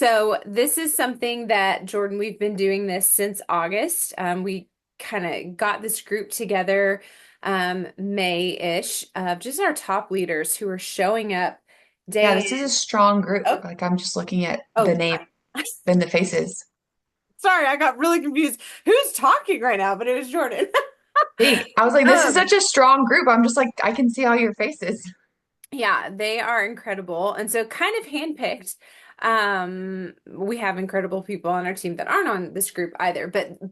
So this is something that Jordan, we've been doing this since August. We kind of got this group together May-ish of just our top leaders who are showing up Yeah, day this is a strong group. in. Like I'm just looking at the Oh, name and the faces. sorry, I got really confused. Who's talking right now? But it was Jordan. I was like, this is Um, such a strong group. I'm just like, I can see all your faces. Yeah, they are incredible. And so kind of handpicked. We have incredible people on our team that aren't on this group either,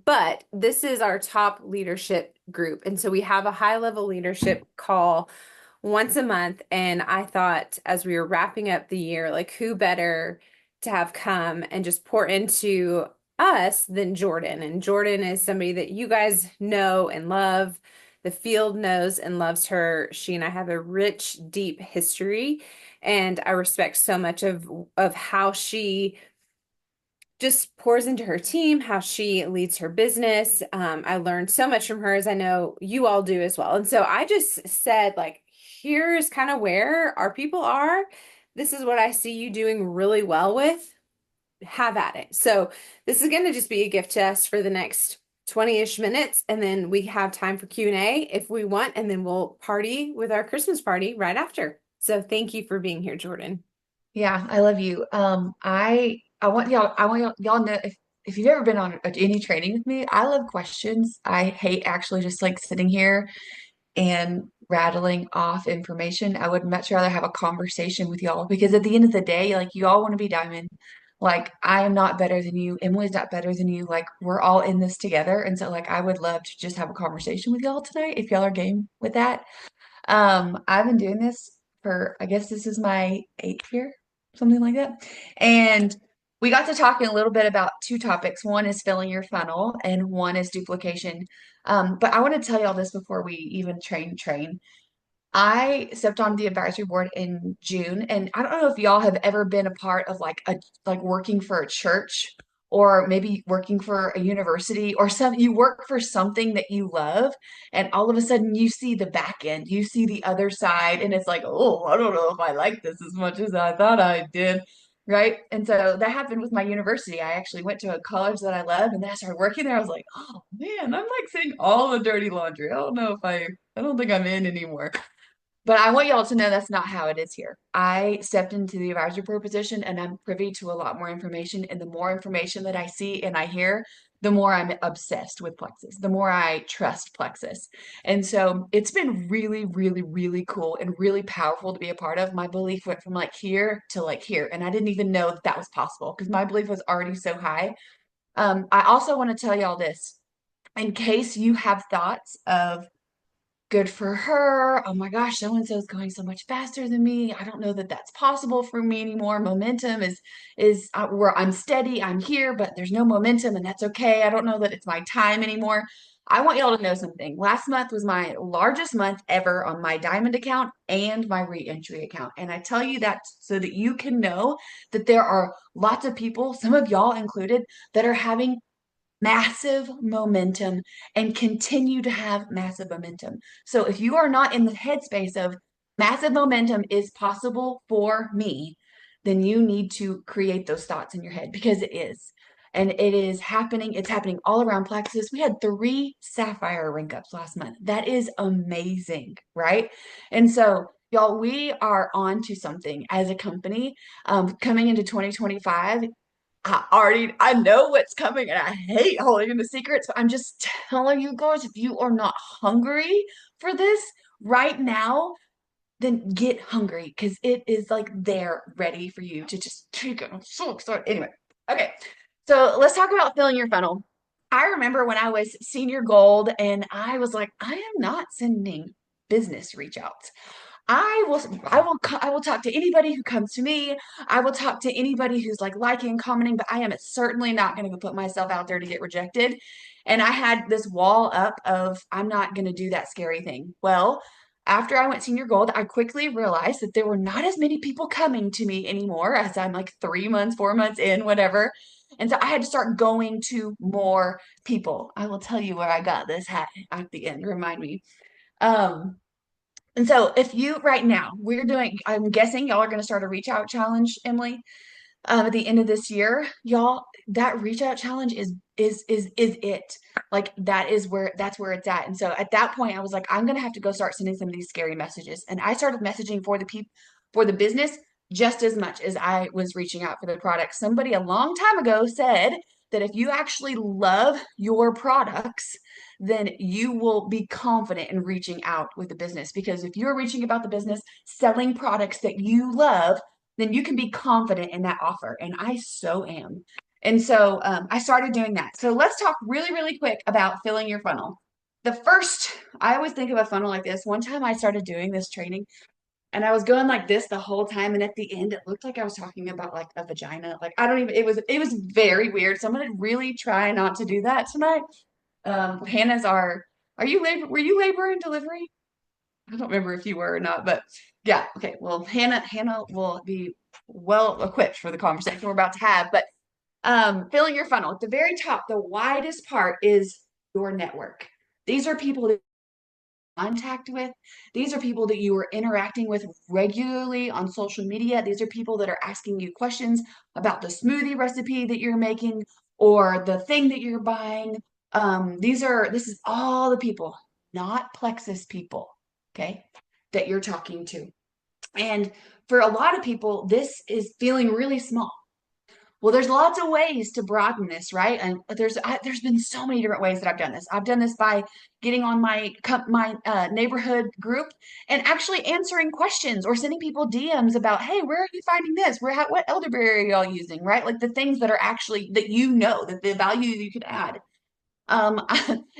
but this is our top leadership group. And so we have a high level leadership call once a month. And I thought as we were wrapping up the year, like who better to have come and just pour into us than Jordan. And Jordan is somebody that you guys know and love. The field knows and loves her. She and I have a rich, deep history, and I respect so much of how she just pours into her team, how she leads her business. I learned so much from her, as I know you all do as well. And so I just said, like, here's kind of where our people are. This is what I see you doing really well with. Have at it. So this is going to just be a gift to us for the next 20-ish minutes, and then we have time for Q&A if we want, and then we'll party with our Christmas party right after. So thank you for being here, Jordan. Yeah, I love you. I want y'all know if you've ever been on any training with me, I love questions. I hate actually just like sitting here and rattling off information. I would much rather have a conversation with y'all because at the end of the day, like you all want to be diamond. Like I am not better than you. Emily's not better than you. Like we're all in this together. And so like I would love to just have a conversation with y'all tonight if y'all are game with that. I've been doing this for I guess this is my eighth year, something like that. And we got to talking a little bit about two topics. One is filling your funnel and one is duplication. But I want to tell y'all this before we even train. I stepped on the advisory board in June, and I don't know if y'all have ever been a part of like working for a church or maybe working for a university or some you work for something that you love, and all of a sudden you see the back end, you see the other side, and it's like, oh, I don't know if I like this as much as I thought I did. Right. And so that happened with my university. I actually went to a college that I loved, and then I started working there. I was like, oh man, I'm like seeing all the dirty laundry. I don't think I'm in anymore. But I want y'all to know that's not how it is here. I stepped into the advisory board position and I'm privy to a lot more information. And the more information that I see and I hear, the more I'm obsessed with Plexus, the more I trust Plexus. And so it's been really, really, really cool and really powerful to be a part of. My belief went from like here to like here. And I didn't even know that was possible because my belief was already so high. I also want to tell y'all this in case you have thoughts of, good for her. Oh my gosh, so and so is going so much faster than me. I don't know that that's possible for me anymore. Momentum is where I'm steady. I'm here, but there's no momentum, and that's okay. I don't know that it's my time anymore. I want y'all to know something. Last month was my largest month ever on my diamond account and my re-entry account. And I tell you that so that you can know that there are lots of people, some of y'all included, that are having massive momentum and continue to have massive momentum. So if you are not in the headspace of massive momentum is possible for me, then you need to create those thoughts in your head because it is. And it is happening. It's happening all around Plexus. We had 3 sapphire rank ups last month. That is amazing, right? And so, y'all, we are on to something as a company coming into 2025. I know what's coming and I hate holding in the secrets, but I'm just telling you guys, if you are not hungry for this right now, then get hungry because it is like there ready for you to just take it. I'm so excited. Anyway, okay. So let's talk about filling your funnel. I remember when I was senior gold and I was like, I am not sending business reach outs. I will talk to anybody who comes to me. I will talk to anybody who's like liking, commenting, but I am certainly not going to put myself out there to get rejected. And I had this wall up of I'm not going to do that scary thing. Well, after I went senior gold, I quickly realized that there were not as many people coming to me anymore as I'm like 3 months, 4 months in, whatever. And so I had to start going to more people. I will tell you where I got this hat at the end. Remind me. Um, and so if you right now, we're doing, I'm guessing y'all are going to start a reach out challenge, Emily. at the end of this year, y'all, that reach out challenge is it. Like that's where it's at. And so at that point, I was like, I'm gonna have to go start sending some of these scary messages. And I started messaging for the people for the business just as much as I was reaching out for the product. Somebody a long time ago said that if you actually love your products, then you will be confident in reaching out with the business. Because if you're reaching about the business, selling products that you love, then you can be confident in that offer. And I so am. And so I started doing that. So let's talk really, really quick about filling your funnel. The first, I always think of a funnel like this. One time I started doing this training and I was going like this the whole time. And at the end, it looked like I was talking about like a vagina. Like I don't even, it was very weird. So I'm gonna really try not to do that tonight. Hannah's are you were you labor and delivery? I don't remember if you were or not, but yeah, okay. Well, Hannah will be well equipped for the conversation we're about to have. But filling your funnel at the very top, the widest part is your network. These are people that you're in contact with. These are people that you are interacting with regularly on social media. These are people that are asking you questions about the smoothie recipe that you're making or the thing that you're buying. This is all the people, not Plexus people, okay, that you're talking to. And for a lot of people, this is feeling really small. Well, there's lots of ways to broaden this, right? And there's been so many different ways that I've done this. I've done this by getting on my neighborhood group and actually answering questions or sending people DMs about, hey, where are you finding this? What elderberry are y'all using, right? Like the things that are actually that that the value you could add. Um,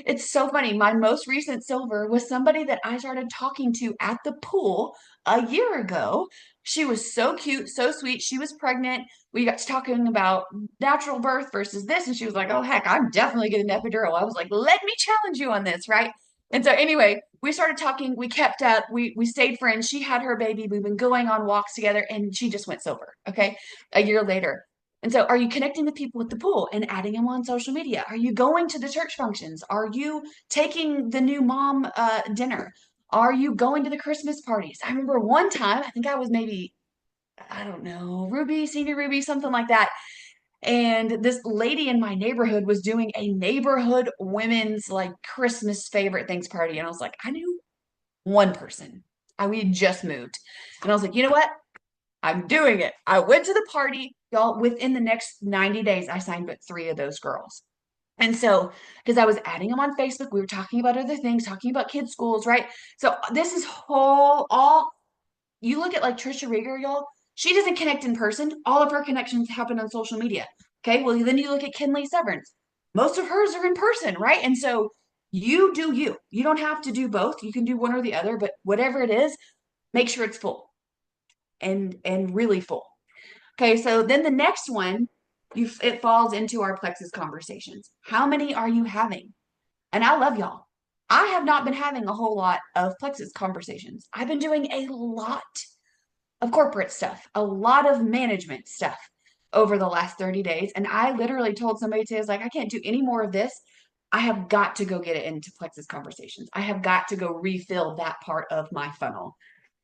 it's so funny. My most recent silver was somebody that I started talking to at the pool a year ago. She was so cute, so sweet. She was pregnant. We got to talking about natural birth versus this, and she was like, "Oh heck, I'm definitely getting an epidural." I was like, "Let me challenge you on this, right?" And so anyway, we started talking. We kept up. We stayed friends. She had her baby. We've been going on walks together, and she just went sober. Okay, a year later. And so, are you connecting with people at the pool and adding them on social media? Are you going to the church functions? Are you taking the new mom dinner? Are you going to the Christmas parties? I remember one time, I think I was maybe, I don't know, Ruby, senior Ruby, something like that. And this lady in my neighborhood was doing a neighborhood women's like Christmas favorite things party. And I was like, I knew one person. We had just moved. And I was like, you know what? I'm doing it. I went to the party, y'all. Within the next 90 days, I signed with three of those girls. And so, because I was adding them on Facebook, we were talking about other things, talking about kids' schools, right? So, this is whole, all you look at like Trisha Rieger, y'all, she doesn't connect in person. All of her connections happen on social media. Okay. Well, then you look at Kinley Severance. Most of hers are in person, right? And so, you do you. You don't have to do both. You can do one or the other, but whatever it is, make sure it's full and really full. Okay, so then the next one, it falls into our plexus conversations. How many are you having? And I love y'all. I have not been having a whole lot of plexus conversations. I've been doing a lot of corporate stuff, a lot of management stuff over the last 30 days. And I literally told somebody today, I was like, I can't do any more of this. I have got to go get it into plexus conversations. I have got to go refill that part of my funnel.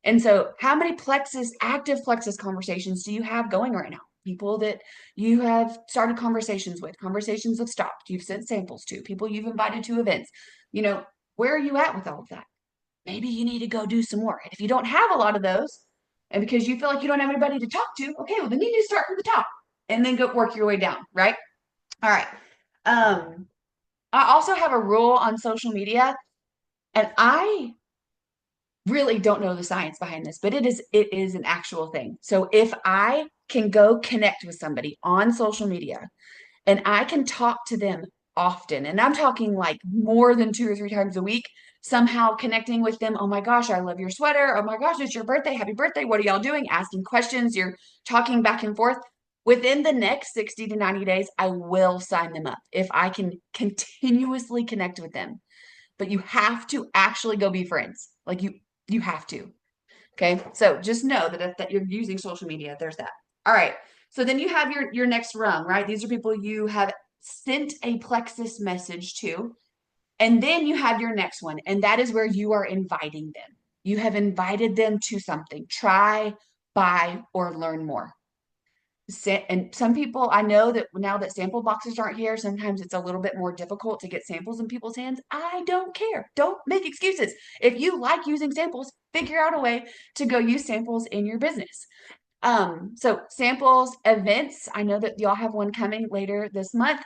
And so, how many active plexus conversations do you have going right now? People that you have started conversations with, conversations have stopped, you've sent samples to, people you've invited to events. You know, where are you at with all of that? Maybe you need to go do some more. And if you don't have a lot of those, and because you feel like you don't have anybody to talk to, okay, well, then you need to start from the top and then go work your way down, right? All right. I also have a rule on social media, and I really don't know the science behind this, but it is an actual thing. So if I can go connect with somebody on social media and I can talk to them often, and I'm talking like more than 2 or 3 times a week, somehow connecting with them. Oh my gosh, I love your sweater. Oh my gosh, it's your birthday. Happy birthday. What are y'all doing? Asking questions. You're talking back and forth. Within the next 60 to 90 days, I will sign them up if I can continuously connect with them. But you have to actually go be friends. Like you have to. Okay. So just know that if that you're using social media, there's that. All right. So then you have your next rung, right? These are people you have sent a plexus message to. And then you have your next one, and that is where you are inviting them. You have invited them to something. Try, buy, or learn more. And some people, I know that now that sample boxes aren't here, sometimes it's a little bit more difficult to get samples in people's hands. I don't care. Don't make excuses. If you like using samples, figure out a way to go use samples in your business. So samples, events, I know that y'all have one coming later this month,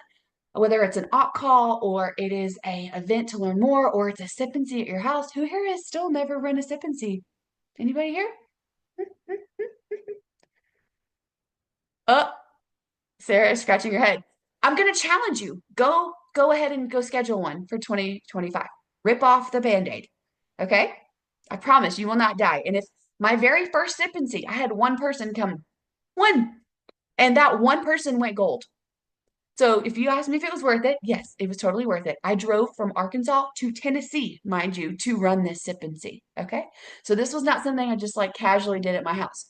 whether it's an op call or it is a event to learn more, or it's a sip and see at your house. Who here has still never run a sip and see? Anybody here? Oh, Sarah is scratching your head. I'm gonna challenge you. Go ahead and go schedule one for 2025. Rip off the Band-Aid. Okay? I promise you will not die. And if my very first sip and see, I had one person come, one, and that one person went gold. So if you ask me if it was worth it, yes, it was totally worth it. I drove from Arkansas to Tennessee, mind you, to run this sip and see. Okay. So this was not something I just like casually did at my house.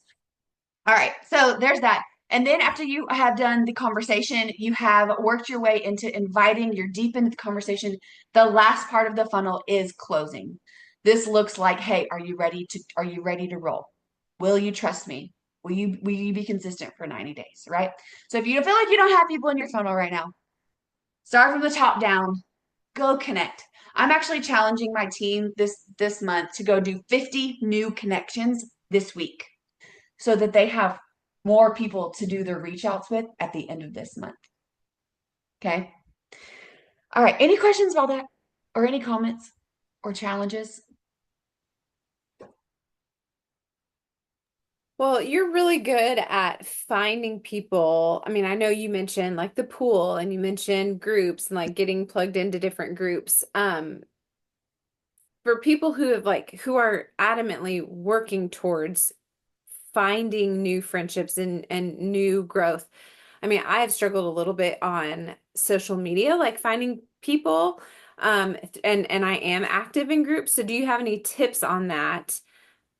All right, so there's that. And then after you have done the conversation, you have worked your way into inviting, you're deep into the conversation. The last part of the funnel is closing. This looks like, hey, are you ready to roll? Will you trust me? Will you be consistent for 90 days, right? So if you feel like you don't have people in your funnel right now, start from the top down, go connect. I'm actually challenging my team this month to go do 50 new connections this week so that they have more people to do their reach outs with at the end of this month. Okay. All right. Any questions about that or any comments or challenges? Well, you're really good at finding people. I mean, I know you mentioned like the pool and you mentioned groups and like getting plugged into different groups. For people who have like who are adamantly working towards finding new friendships and new growth. I mean, I have struggled a little bit on social media, like finding people. And I am active in groups. So do you have any tips on that?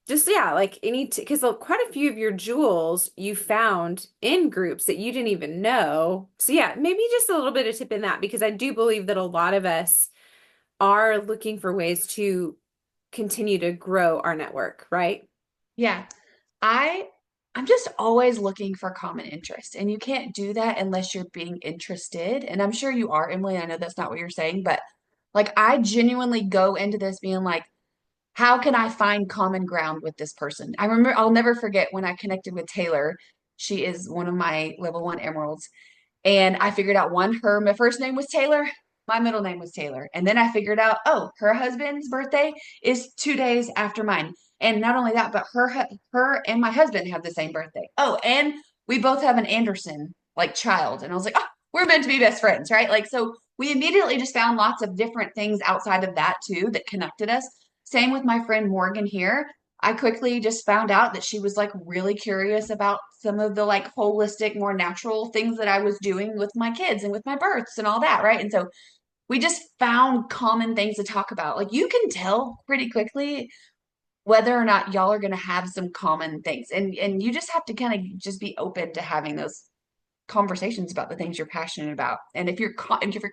Just yeah, like any because quite a few of your jewels you found in groups that you didn't even know. So yeah, maybe just a little bit of tip in that because I do believe that a lot of us are looking for ways to continue to grow our network, right? Yeah. I I'm just always looking for common interest. And you can't do that unless you're being interested. And I'm sure you are, Emily. I know that's not what you're saying, but like I genuinely go into this being like, how can I find common ground with this person? I remember I'll never forget when I connected with Taylor. She is one of my level one emeralds. And I figured out my first name was Taylor, my middle name was Taylor. And then I figured out, oh, her husband's birthday is 2 days after mine. And not only that, but her and my husband have the same birthday. Oh, and we both have an Anderson like child. And I was like, oh, we're meant to be best friends, right? Like, so we immediately just found lots of different things outside of that too that connected us. Same with my friend Morgan here. I quickly just found out that she was like really curious about some of the like holistic, more natural things that I was doing with my kids and with my births and all that, right? And so we just found common things to talk about. Like you can tell pretty quickly whether or not y'all are going to have some common things. And you just have to kind of just be open to having those conversations about the things you're passionate about. And if you're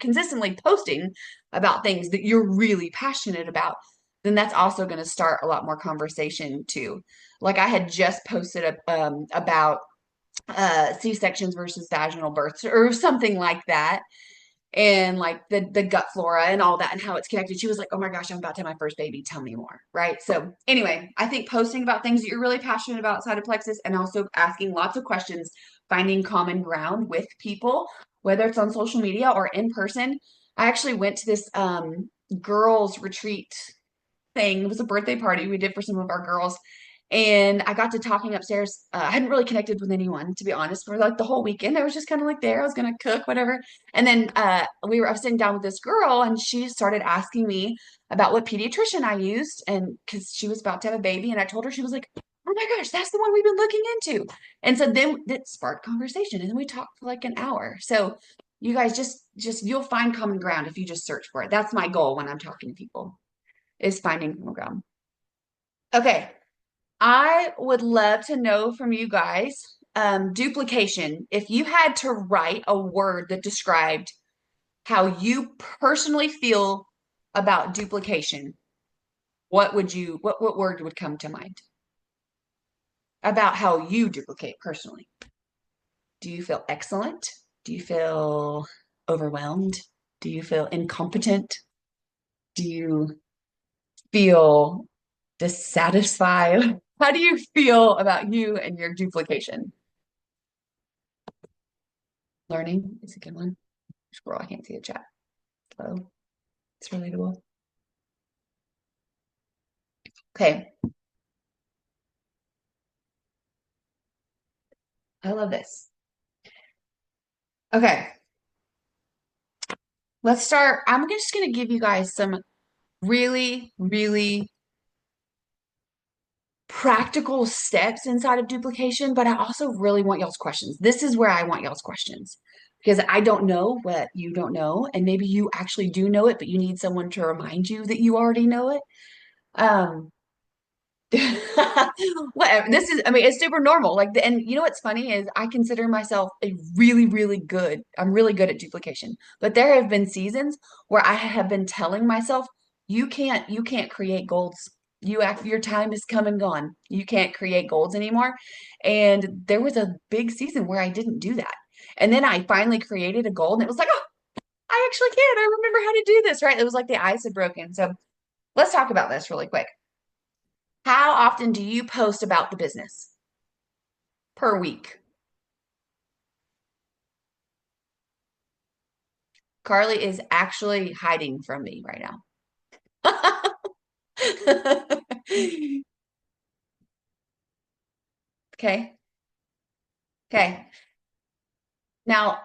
consistently posting about things that you're really passionate about, then that's also going to start a lot more conversation too. Like I had just posted about C-sections versus vaginal births or something like that, and like the gut flora and all that and how it's connected. She was like, "Oh my gosh, I'm about to have my first baby. Tell me more." Right? So anyway, I think posting about things that you're really passionate about outside of Plexus and also asking lots of questions, finding common ground with people, whether it's on social media or in person. I actually went to this girls retreat thing. It was a birthday party we did for some of our girls. And I got to talking upstairs. I hadn't really connected with anyone, to be honest, for like the whole weekend. I was just kind of like there. I was gonna cook, whatever. And then I was sitting down with this girl, and she started asking me about what pediatrician I used, and because she was about to have a baby, and I told her, she was like, "Oh my gosh, that's the one we've been looking into." And so then that sparked conversation, and then we talked for like an hour. So you guys just you'll find common ground if you just search for it. That's my goal when I'm talking to people is finding common ground. Okay, I would love to know from you guys, duplication. If you had to write a word that described how you personally feel about duplication, what word would come to mind about how you duplicate personally? Do you feel excellent? Do you feel overwhelmed? Do you feel incompetent? Do you feel dissatisfied? How do you feel about you and your duplication? Learning is a good one. Scroll, I can't see the chat. Hello, it's relatable. Okay, I love this. Okay, let's start. I'm just going to give you guys some really, really practical steps inside of duplication, but I also really want y'all's questions. This is where I want y'all's questions because I don't know what you don't know, and maybe you actually do know it, but you need someone to remind you that you already know it. Um, Whatever. This is, I mean, it's super normal. Like, and you know what's funny is I consider myself a really, really good, I'm really good at duplication. But there have been seasons where I have been telling myself, you can't create golds. Your time is come and gone. You can't create golds anymore. And there was a big season where I didn't do that. And then I finally created a gold and it was like, oh, I actually can. I remember how to do this, right? It was like the ice had broken. So let's talk about this really quick. How often do you post about the business per week? Carly is actually hiding from me right now. Okay. Okay. Now,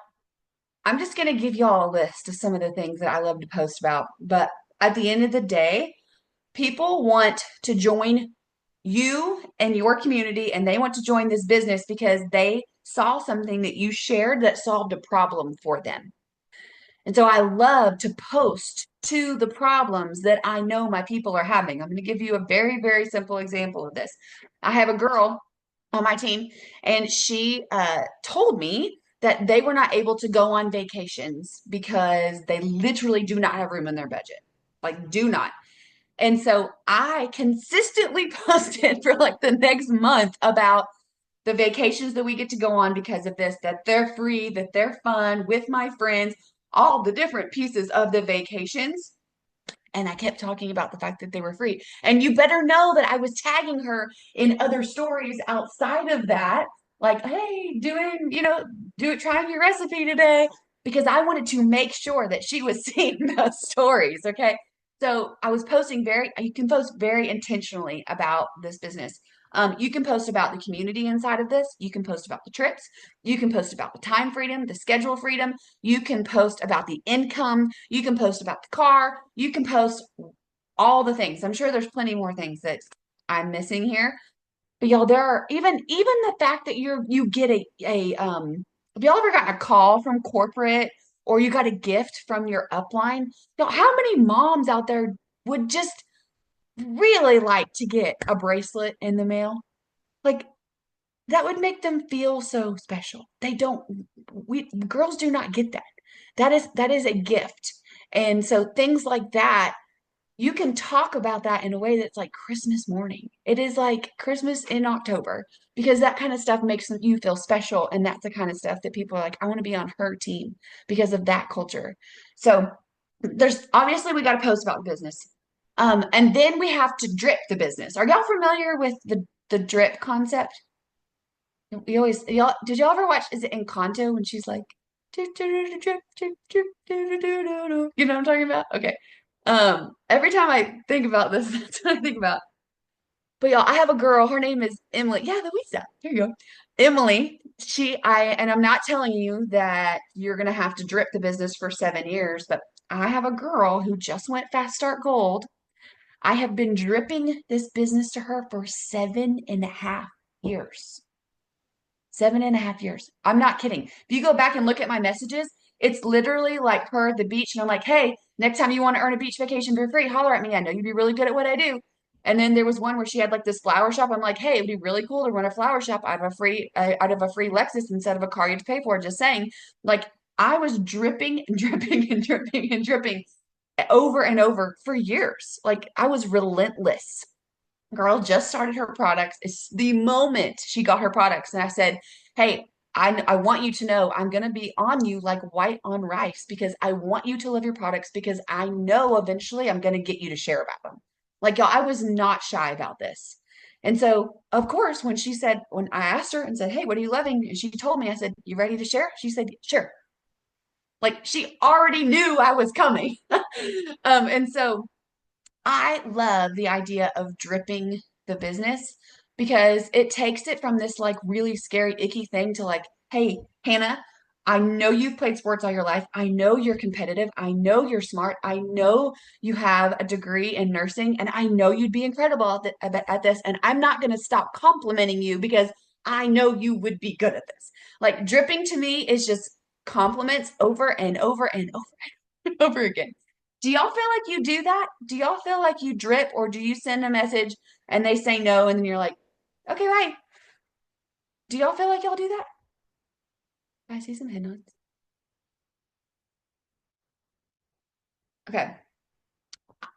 I'm just going to give y'all a list of some of the things that I love to post about. But at the end of the day, people want to join you and your community, and they want to join this business because they saw something that you shared that solved a problem for them. And so I love to post to the problems that I know my people are having. I'm going to give you a very, very simple example of this. I have a girl on my team, and she told me that they were not able to go on vacations because they literally do not have room in their budget. Like, do not. And so I consistently posted for like the next month about the vacations that we get to go on because of this, that they're free, that they're fun with my friends, all the different pieces of the vacations. And I kept talking about the fact that they were free. And you better know that I was tagging her in other stories outside of that, like, hey, doing, trying your recipe today, because I wanted to make sure that she was seeing those stories. Okay. So I was posting you can post very intentionally about this business. You can post about the community inside of this. You can post about the trips. You can post about the time freedom, the schedule freedom. You can post about the income. You can post about the car. You can post all the things. I'm sure there's plenty more things that I'm missing here. But y'all, there are even the fact that you get have y'all ever gotten a call from corporate or you got a gift from your upline? Y'all, how many moms out there would just really like to get a bracelet in the mail? Like that would make them feel so special. They don't, we girls do not get that. That is a gift. And so things like that, you can talk about that in a way that's like Christmas morning. It is like Christmas in October because that kind of stuff makes you feel special. And that's the kind of stuff that people are like, I want to be on her team because of that culture. So there's obviously we got to post about the business. And then we have to drip the business. Are y'all familiar with the drip concept? We always y'all did y'all ever watch is it Encanto when she's like "Do, do, do, do, do, do, do, do, do, do, do." You know what I'm talking about? Okay. Every time I think about this, that's what I think about. But y'all, I have a girl, her name is Emily. Yeah, Louisa. Here you go. Emily, and I'm not telling you that you're gonna have to drip the business for 7 years, but I have a girl who just went Fast Start Gold. I have been dripping this business to her for 7.5 years. 7.5 years. I'm not kidding. If you go back and look at my messages, it's literally like her at the beach, and I'm like, hey, next time you want to earn a beach vacation for free, holler at me. I know you'd be really good at what I do. And then there was one where she had like this flower shop. I'm like, hey, it'd be really cool to run a flower shop out of a free Lexus instead of a car you have to pay for. Just saying, like I was dripping and dripping and dripping and dripping over and over for years. Like I was relentless. Girl just started her products. It's the moment she got her products, and I said, hey, I want you to know I'm going to be on you like white on rice because I want you to love your products because I know eventually I'm going to get you to share about them. Like, y'all, I was not shy about this. And so, of course, when I asked her and said, "Hey, what are you loving?" And she told me, I said, "You ready to share?" She said, "Sure." Like, she already knew I was coming. And so, I love the idea of dripping the business because it takes it from this like really scary, icky thing to like, hey, Hannah, I know you've played sports all your life. I know you're competitive. I know you're smart. I know you have a degree in nursing, and I know you'd be incredible at this. And I'm not going to stop complimenting you because I know you would be good at this. Like dripping to me is just compliments over and over and over and over again. Do y'all feel like you do that? Do y'all feel like you drip, or do you send a message and they say no and then you're like, okay, bye? Do y'all feel like y'all do that? I see some head nods. Okay.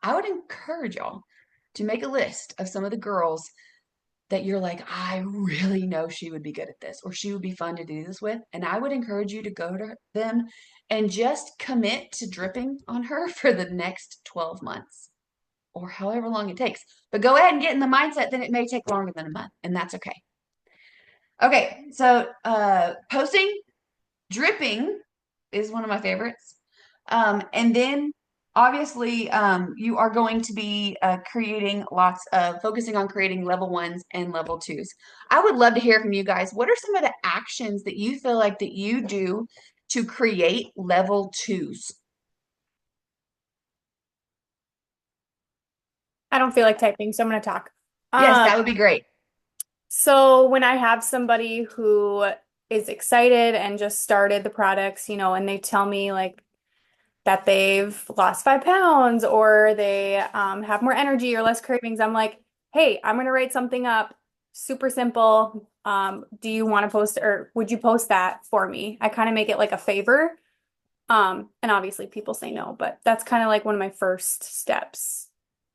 I would encourage y'all to make a list of some of the girls that you're like, I really know she would be good at this, or she would be fun to do this with. And I would encourage you to go to them and just commit to dripping on her for the next 12 months or however long it takes. But go ahead and get in the mindset that it may take longer than a month, and that's okay. Okay, so posting, dripping is one of my favorites. And then obviously you are going to be creating lots of focusing on creating level ones and level twos. I would love to hear from you guys. What are some of the actions that you feel like that you do to create level twos? I don't feel like typing, so I'm going to talk. Yes, Um, that would be great. so when I have somebody who is excited and just started the products, and they tell me like that they've lost 5 pounds or they have more energy or less cravings, I'm like, hey, I'm going to write something up, super simple. Do you want to post or would you post that for me? I kind of make it like a favor. And obviously people say no, but that's kind of like one of my first steps.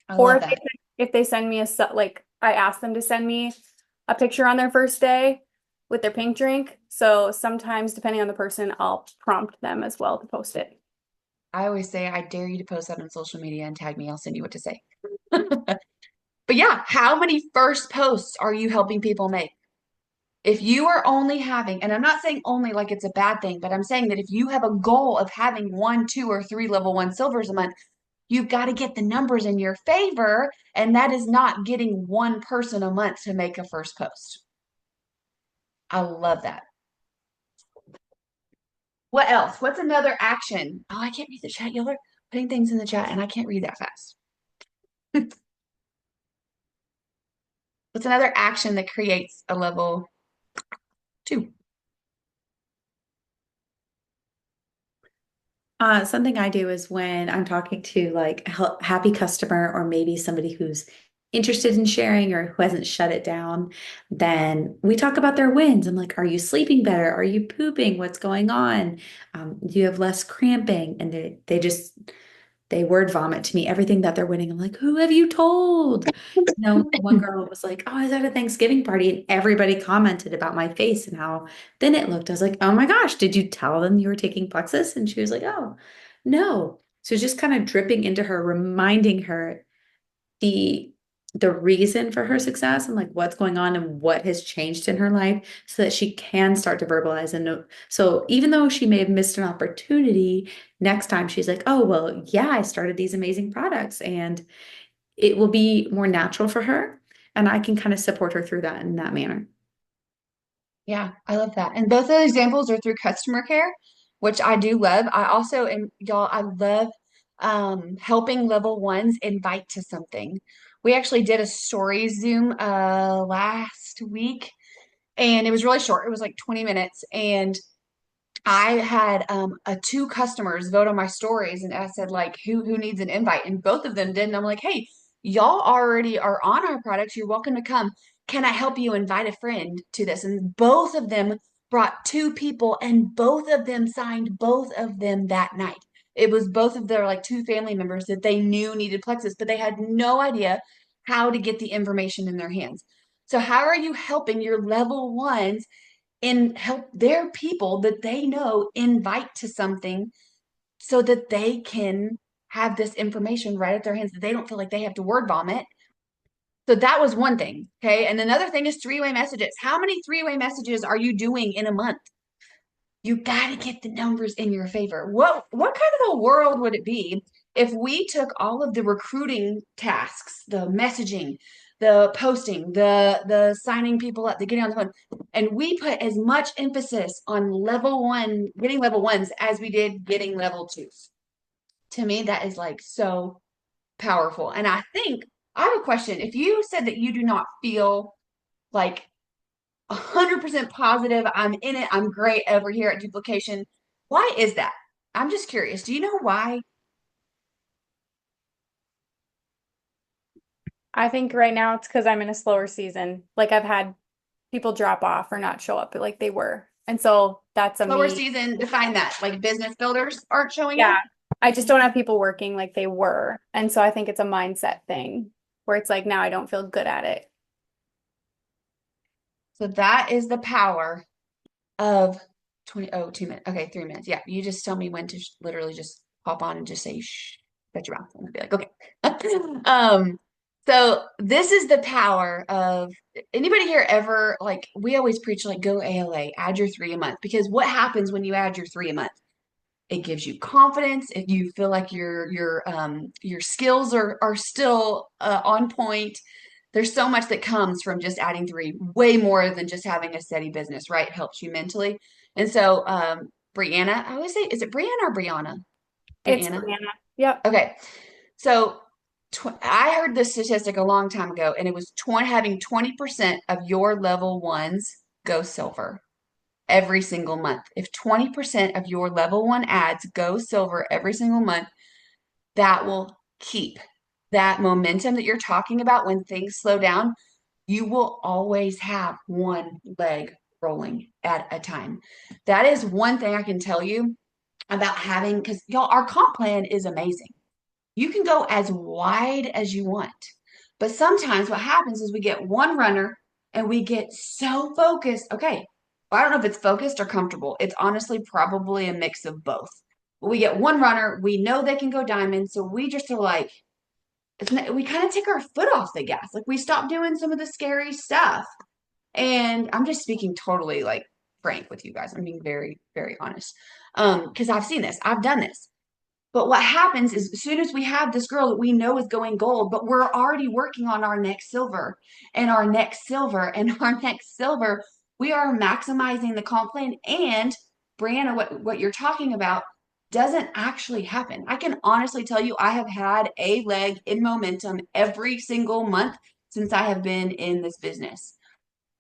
I Or love that. if they send me like I ask them to send me a picture on their first day with their pink drink. So sometimes, depending on the person, I'll prompt them as well to post it. I always say, I dare you to post that on social media and tag me. I'll send you what to say. But yeah, how many first posts are you helping people make? If you are only having, and I'm not saying only like it's a bad thing, but I'm saying that if you have a goal of having one, two, or three level one silvers a month, you've got to get the numbers in your favor. And that is not getting one person a month to make a first post. I love that. What else? What's another action? Oh, I can't read the chat. Y'all are putting things in the chat and I can't read that fast. What's another action that creates a level two? Something I do is when I'm talking to like a happy customer or maybe somebody who's interested in sharing or who hasn't shut it down, then we talk about their wins. I'm like, are you sleeping better? Are you pooping? What's going on? Do you have less cramping? And they word vomit to me everything that they're winning. I'm like, who have you told? One girl was like, oh, I was at a Thanksgiving party and everybody commented about my face and how thin it looked. I was like, oh my gosh, did you tell them you were taking Plexus? And she was like, oh, no. So just kind of dripping into her, reminding her the the reason for her success and like what's going on and what has changed in her life so that she can start to verbalize and know. So even though she may have missed an opportunity, next time she's like, oh, well, yeah, I started these amazing products and it will be more natural for her. And I can kind of support her through that in that manner. Yeah, I love that. And both of the examples are through customer care, which I do love. I also, and y'all, I love helping level ones invite to something. We actually did a story Zoom last week, and it was really short. It was like 20 minutes. And I had two customers vote on my stories, and I said like, who needs an invite? And both of them did. And I'm like, hey, y'all already are on our products. You're welcome to come. Can I help you invite a friend to this? And both of them brought two people, and both of them signed both of them that night. It was both of their like two family members that they knew needed Plexus, but they had no idea how to get the information in their hands. So how are you helping your level ones and help their people that they know invite to something so that they can have this information right at their hands, that they don't feel like they have to word vomit. So that was one thing. Okay. And another thing is three-way messages. How many three-way messages are you doing in a month? You got to get the numbers in your favor. What kind of a world would it be if we took all of the recruiting tasks, the messaging, the posting, the signing people up, the getting on the phone, and we put as much emphasis on level one, getting level ones as we did getting level twos? To me, that is like so powerful. And I think I have a question. If you said that you do not feel like 100% positive, I'm in it, I'm great over here at Duplication, why is that? I'm just curious. Do you know why? I think right now it's because I'm in a slower season. Like I've had people drop off or not show up like they were. And so that's a Slower me. season, define that. Like business builders aren't showing Yeah. up. I just don't have people working like they were. And so I think it's a mindset thing where it's like now I don't feel good at it. So that is the power of 20, oh, 2 minutes. Okay, 3 minutes. Yeah, you just tell me when to literally just pop on and just say shh, shut your mouth. And I'll be like, okay. So this is the power of anybody here ever like we always preach like go ALA, add your three a month. Because what happens when you add your three a month? It gives you confidence. If you feel like your skills are still on point, there's so much that comes from just adding three, way more than just having a steady business, right? It helps you mentally. And so, Brianna, I always say, is it Brianna or Brianna? It's Brianna. banana. Yep. Okay. So I heard this statistic a long time ago, and it was having 20% of your level ones go silver every single month. If 20% of your level one ads go silver every single month, that will keep that momentum that you're talking about when things slow down. You will always have one leg rolling at a time. That is one thing I can tell you about having, because y'all, our comp plan is amazing. You can go as wide as you want. But sometimes what happens is we get one runner and we get so focused. Okay, I don't know if it's focused or comfortable. It's honestly probably a mix of both. But we get one runner, we know they can go diamond, so we just are like, we kind of take our foot off the gas. Like we stop doing some of the scary stuff. And I'm just speaking totally like frank with you guys. I'm being very, very honest. Because I've seen this, I've done this. But what happens is as soon as we have this girl that we know is going gold, but we're already working on our next silver and our next silver and our next silver, we are maximizing the comp plan. And Brianna, what you're talking about doesn't actually happen. I can honestly tell you, I have had a leg in momentum every single month since I have been in this business.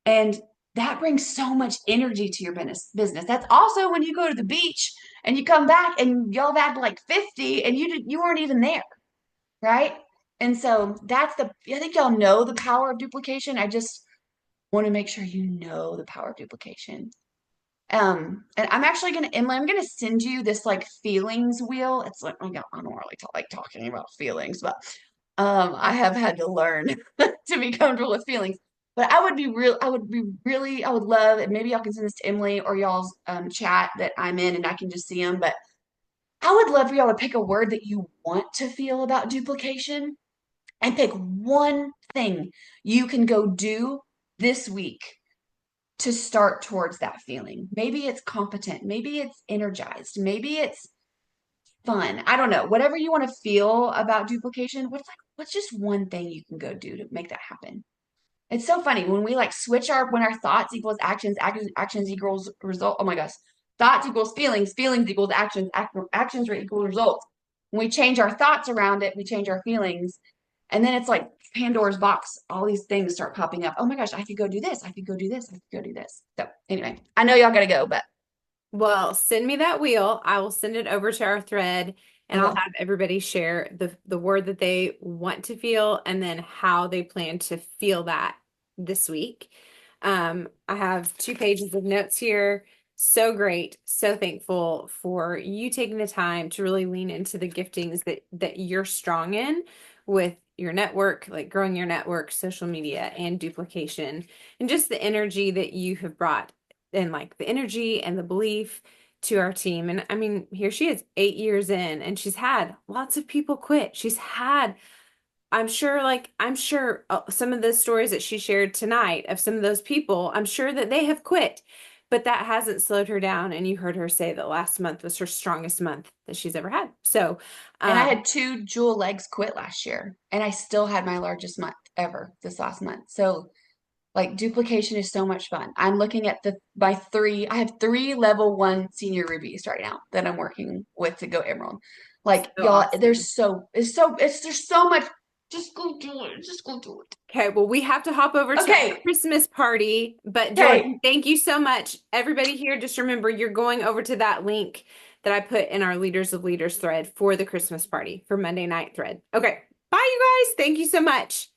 And that brings so much energy to your business. That's also when you go to the beach and you come back and y'all have had like 50 and you weren't even there, right? And so that's I think y'all know the power of duplication. I just want to make sure you know the power of duplication. And I'm actually gonna, Emily, I'm gonna send you this like feelings wheel. It's like, I don't really like talking about feelings, but I have had to learn to be comfortable with feelings. But I would love, and maybe y'all can send this to Emily or y'all's chat that I'm in and I can just see them. But I would love for y'all to pick a word that you want to feel about duplication and pick one thing you can go do this week to start towards that feeling. Maybe it's competent, maybe it's energized, maybe it's fun. I don't know. Whatever you want to feel about duplication, what's just one thing you can go do to make that happen? It's so funny when we like switch when our thoughts equals actions equals result. Oh my gosh. Thoughts equals feelings equals actions equals results. When we change our thoughts around it, we change our feelings. And then it's like Pandora's box. All these things start popping up. Oh my gosh, I could go do this. I could go do this. I could go do this. So anyway, I know y'all gotta go, but Well, send me that wheel. I will send it over to our thread I and I'll will. have everybody share the word that they want to feel and then how they plan to feel that this week. I have 2 pages of notes here. So great. So thankful for you taking the time to really lean into the giftings that you're strong in with your network, like growing your network, social media, and duplication, and just the energy that you have brought like the energy and the belief to our team. And I mean, here she is 8 years in, and she's had lots of people quit. She's had, I'm sure some of the stories that she shared tonight of some of those people, I'm sure that they have quit, but that hasn't slowed her down. And you heard her say that last month was her strongest month that she's ever had. So, And I had two jewel legs quit last year, and I still had my largest month ever this last month. So, like, duplication is so much fun. I'm looking at I have 3 level 1 senior rubies right now that I'm working with to go emerald. Like, so y'all, awesome. there's so much. Just go do it. Just go do it. Okay, well, we have to hop over to our Okay. Christmas party. But Okay. Jordan, thank you so much. Everybody here, just remember you're going over to that link that I put in our Leaders of Leaders thread for the Christmas party for Monday night thread. Okay, bye, you guys. Thank you so much.